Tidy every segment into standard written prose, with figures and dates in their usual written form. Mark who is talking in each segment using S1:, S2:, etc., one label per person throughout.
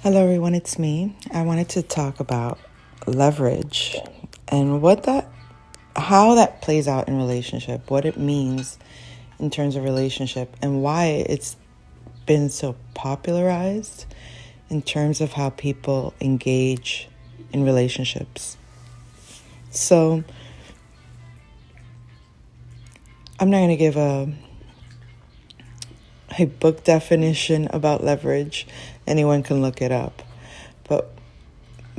S1: Hello, everyone. It's me. I wanted to talk about leverage and how that plays out in relationship, what it means in terms of relationship, and why it's been so popularized in terms of how people engage in relationships. So, I'm not going to give a book definition about leverage. Anyone can look it up. But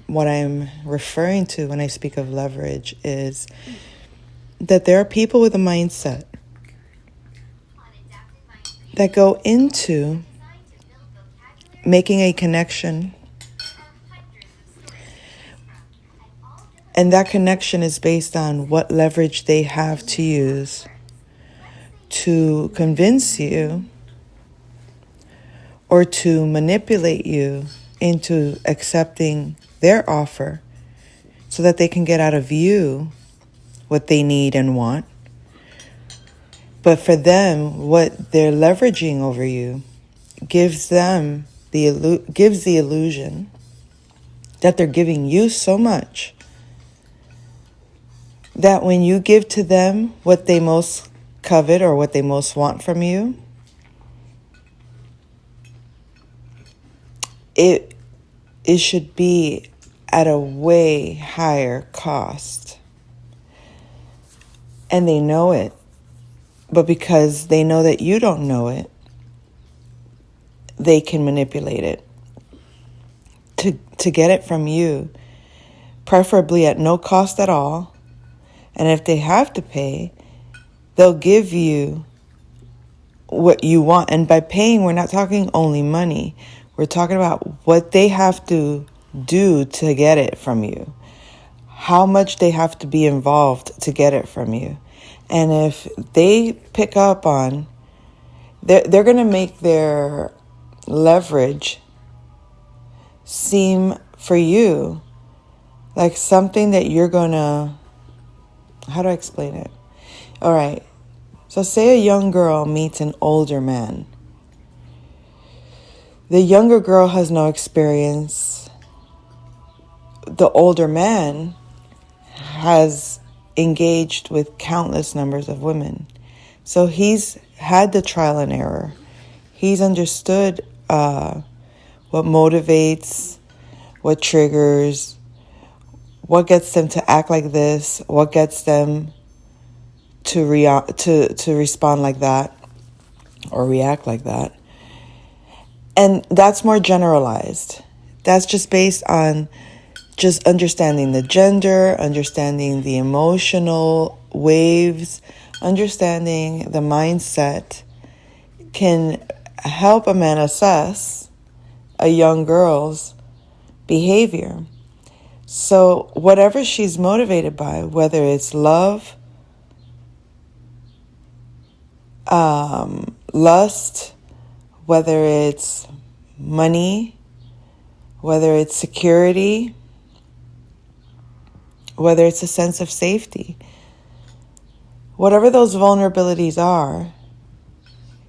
S1: what I'm referring to when I speak of leverage is that there are people with a mindset that go into making a connection, and that connection is based on what leverage they have to use to convince you or to manipulate you into accepting their offer so that they can get out of you what they need and want. But for them, what they're leveraging over you gives the illusion that they're giving you so much that when you give to them what they most covet or what they most want from you, it should be at a way higher cost. And they know it. But because they know that you don't know it, they can manipulate it to get it from you, preferably at no cost at all. And if they have to pay, they'll give you what you want. And by paying, we're not talking only money. We're talking about what they have to do to get it from you, how much they have to be involved to get it from you. And if they pick up on, they're going to make their leverage seem for you like something that you're going to, how do I explain it? All right. So say a young girl meets an older man. The younger girl has no experience. The older man has engaged with countless numbers of women. So he's had the trial and error. He's understood what motivates, what triggers, what gets them to act like this, what gets them to respond like that or react like that. And that's more generalized. That's just based on just understanding the gender, understanding the emotional waves, understanding the mindset can help a man assess a young girl's behavior. So whatever she's motivated by, whether it's love, lust, whether it's money, whether it's security, whether it's a sense of safety, whatever those vulnerabilities are,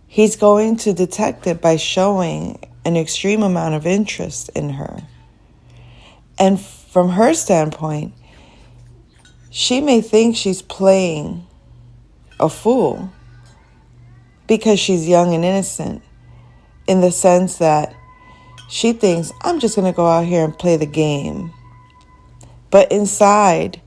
S1: he's going to detect it by showing an extreme amount of interest in her. And from her standpoint, she may think she's playing a fool because she's young and innocent, in the sense that she thinks, I'm just going to go out here and play the game. But inside,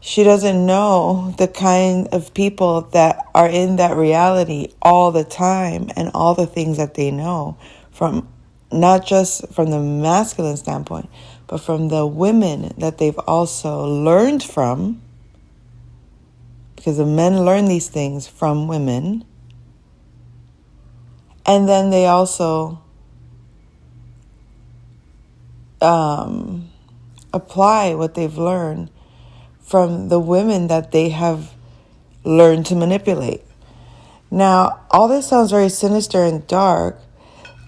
S1: she doesn't know the kind of people that are in that reality all the time and all the things that they know, from not just from the masculine standpoint, but from the women that they've also learned from, because the men learn these things from women. And then they also apply what they've learned from the women that they have learned to manipulate. Now, all this sounds very sinister and dark,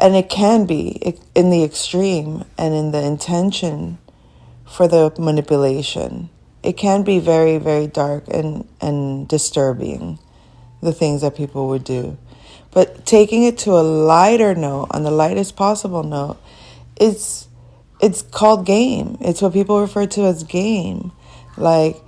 S1: and it can be in the extreme and in the intention for the manipulation. It can be very, very dark and disturbing, the things that people would do. But taking it to a lighter note, on the lightest possible note, it's called game. It's what people refer to as game. Like,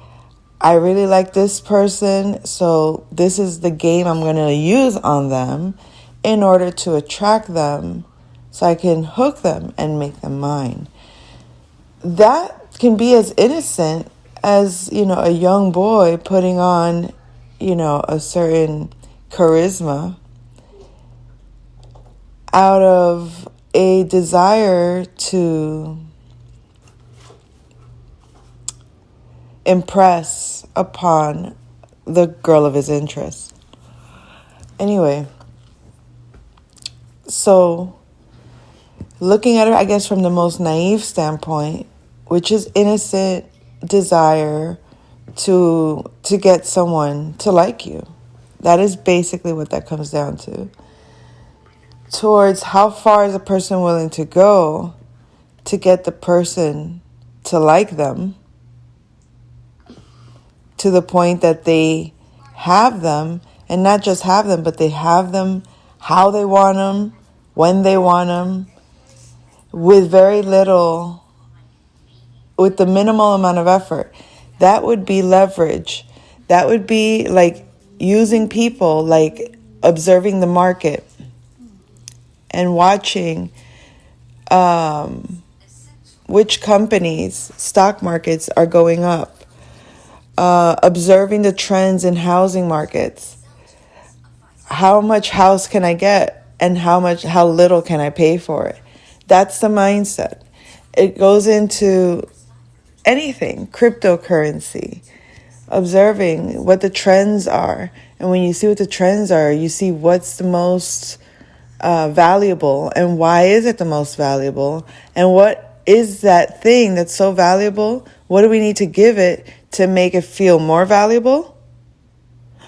S1: I really like this person, so this is the game I'm going to use on them in order to attract them so I can hook them and make them mine. That can be as innocent as, a young boy putting on, a certain charisma out of a desire to impress upon the girl of his interest. Anyway, so looking at it, I guess, from the most naive standpoint, which is innocent desire to get someone to like you. That is basically what that comes down to. Towards how far is a person willing to go to get the person to like them, to the point that they have them, and not just have them, but they have them how they want them, when they want them, with the minimal amount of effort. That would be leverage. That would be like using people, like observing the market and watching which companies, stock markets are going up. Observing the trends in housing markets. How much house can I get and how little can I pay for it? That's the mindset. It goes into anything, cryptocurrency, observing what the trends are. And when you see what the trends are, you see what's the most valuable and why is it the most valuable, and what is that thing that's so valuable? What do we need to give it to make it feel more valuable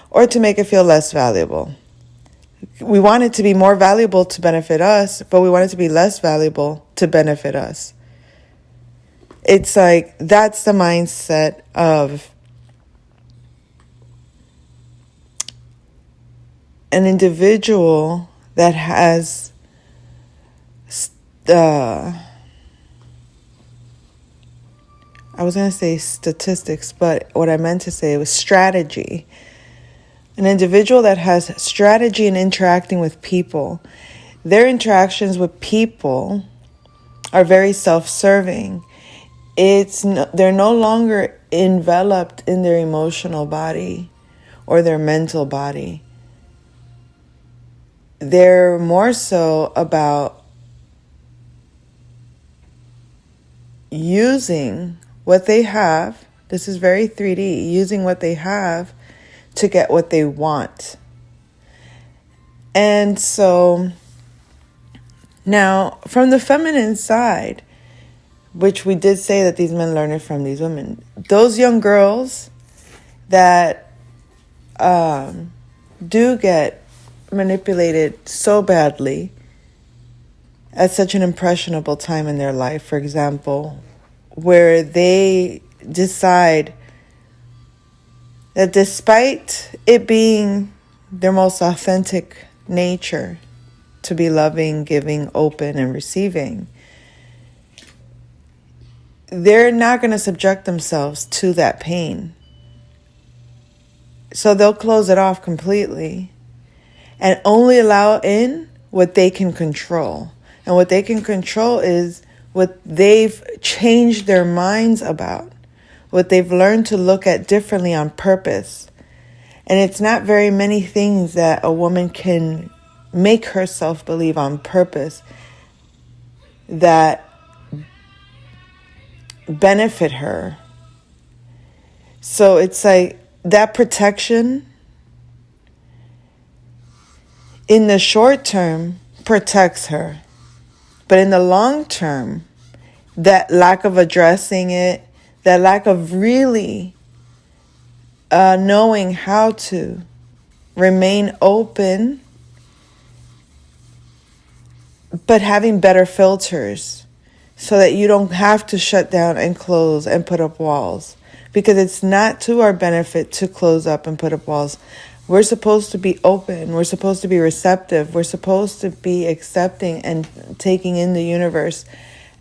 S1: or to make it feel less valuable? We want it to be more valuable to benefit us, but we want it to be less valuable to benefit us. It's like, that's the mindset of an individual that has I was going to say statistics, but what I meant to say was strategy. An individual that has strategy in interacting with people. Their interactions with people are very self-serving. They're no longer enveloped in their emotional body or their mental body. They're more so about using what they have. This is very 3D, using what they have to get what they want. And so now, from the feminine side, which we did say that these men learn it from these women, those young girls that do get manipulated so badly at such an impressionable time in their life, for example, where they decide that despite it being their most authentic nature to be loving, giving, open, and receiving, they're not going to subject themselves to that pain. So they'll close it off completely and only allow in what they can control. And what they can control is what they've changed their minds about, what they've learned to look at differently on purpose. And it's not very many things that a woman can make herself believe on purpose that benefit her. So it's like that protection in the short term protects her. But in the long term, that lack of addressing it, that lack of really knowing how to remain open, but having better filters so that you don't have to shut down and close and put up walls. Because it's not to our benefit to close up and put up walls. We're supposed to be open. We're supposed to be receptive. We're supposed to be accepting and taking in the universe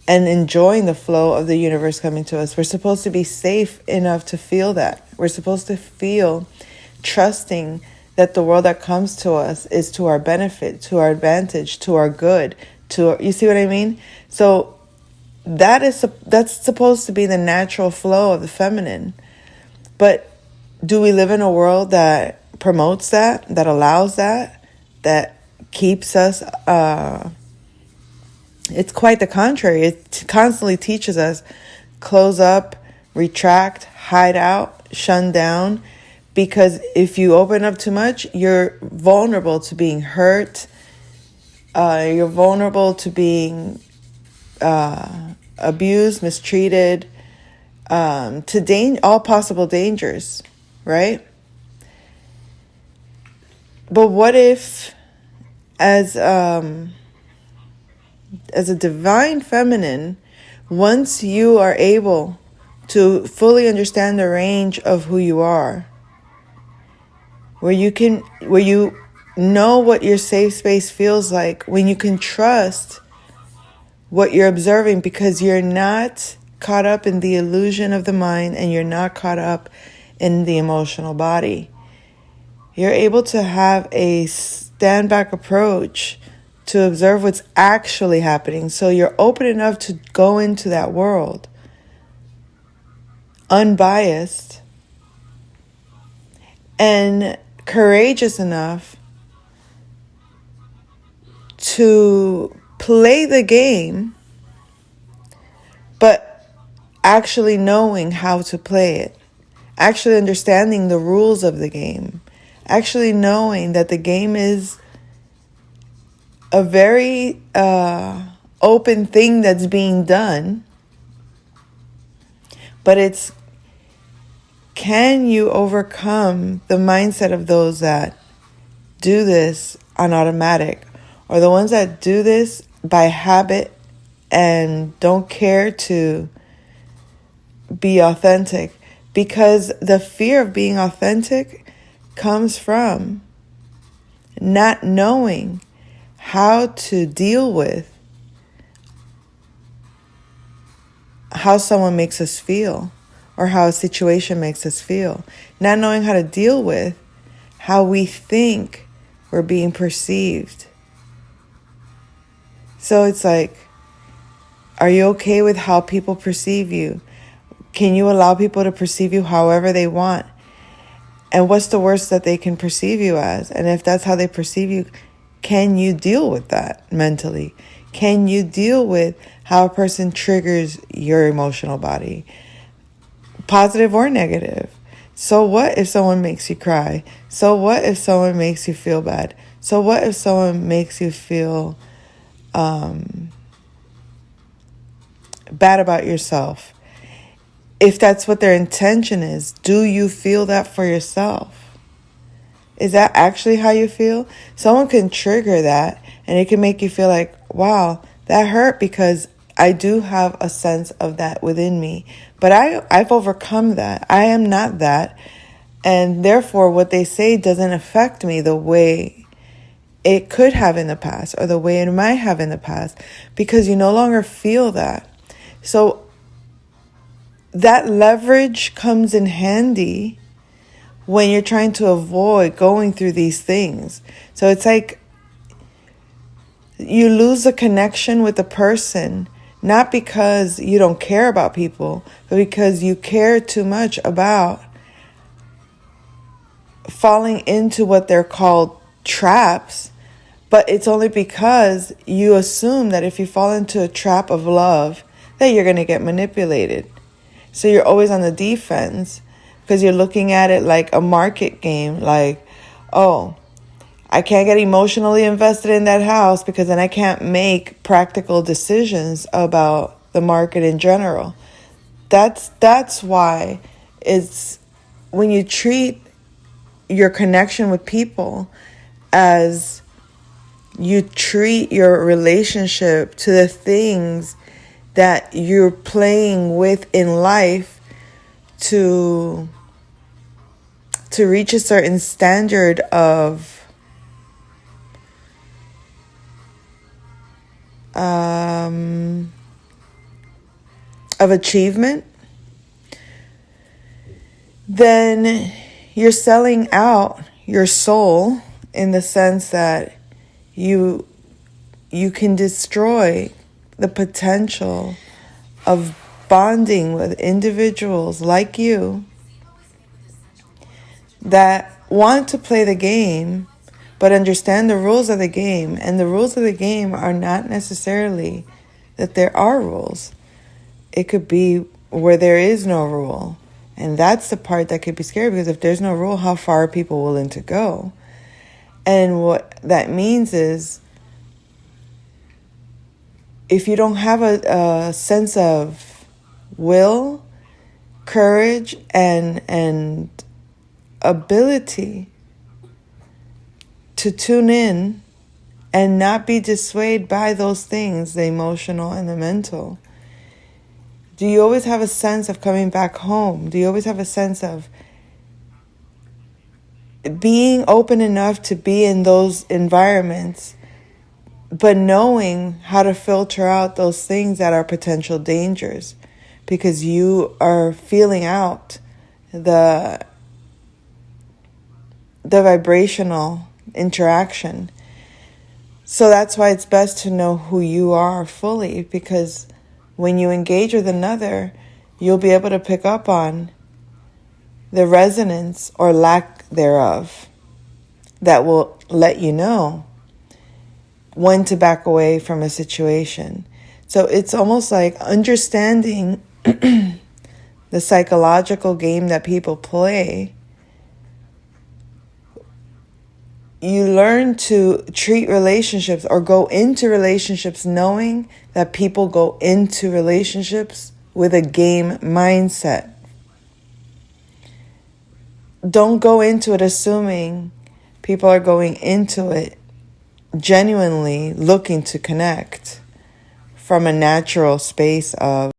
S1: and enjoying the flow of the universe coming to us. We're supposed to be safe enough to feel that. We're supposed to feel trusting that the world that comes to us is to our benefit, to our advantage, to our good. You see what I mean? So that's supposed to be the natural flow of the feminine. But do we live in a world that promotes that allows that keeps us? It's quite the contrary. It constantly teaches us close up, retract, hide out, shun down. Because if you open up too much, you're vulnerable to being hurt. You're vulnerable to being abused, mistreated, to all possible dangers, right? But what if, as a divine feminine, once you are able to fully understand the range of who you are, where you know what your safe space feels like, when you can trust what you're observing because you're not caught up in the illusion of the mind and you're not caught up in the emotional body. You're able to have a stand back approach to observe what's actually happening. So you're open enough to go into that world unbiased and courageous enough to play the game, but actually knowing how to play it, actually understanding the rules of the game, actually knowing that the game is a very open thing that's being done, but it's, can you overcome the mindset of those that do this on automatic, or the ones that do this by habit and don't care to be authentic? Because the fear of being authentic comes from not knowing how to deal with how someone makes us feel or how a situation makes us feel. Not knowing how to deal with how we think we're being perceived. So it's like, are you okay with how people perceive you? Can you allow people to perceive you however they want? And what's the worst that they can perceive you as? And if that's how they perceive you, can you deal with that mentally? Can you deal with how a person triggers your emotional body? Positive or negative. So what if someone makes you cry? So what if someone makes you feel bad? So what if someone makes you feel bad about yourself? If that's what their intention is, do you feel that for yourself? Is that actually how you feel? Someone can trigger that and it can make you feel like, wow, that hurt because I do have a sense of that within me. But I've overcome that. I am not that. And therefore, what they say doesn't affect me the way it could have in the past or the way it might have in the past, because you no longer feel that. So that leverage comes in handy when you're trying to avoid going through these things. So it's like you lose a connection with the person, not because you don't care about people, but because you care too much about falling into what they're called traps. But it's only because you assume that if you fall into a trap of love, that you're going to get manipulated. So you're always on the defense because you're looking at it like a market game. Like, oh, I can't get emotionally invested in that house because then I can't make practical decisions about the market in general. That's why it's when you treat your connection with people as you treat your relationship to the things that you're playing with in life to to reach a certain standard of achievement, then you're selling out your soul in the sense that you can destroy the potential of bonding with individuals like you that want to play the game but understand the rules of the game. And the rules of the game are not necessarily that there are rules. It could be where there is no rule. And that's the part that could be scary, because if there's no rule, how far are people willing to go? And what that means is, if you don't have a sense of will, courage, and ability to tune in and not be dissuaded by those things, the emotional and the mental, do you always have a sense of coming back home? Do you always have a sense of being open enough to be in those environments, but knowing how to filter out those things that are potential dangers, because you are feeling out the vibrational interaction. So that's why it's best to know who you are fully, because when you engage with another, you'll be able to pick up on the resonance or lack thereof that will let you know when to back away from a situation. So it's almost like understanding the psychological game that people play. You learn to treat relationships or go into relationships knowing that people go into relationships with a game mindset. Don't go into it assuming people are going into it genuinely looking to connect from a natural space of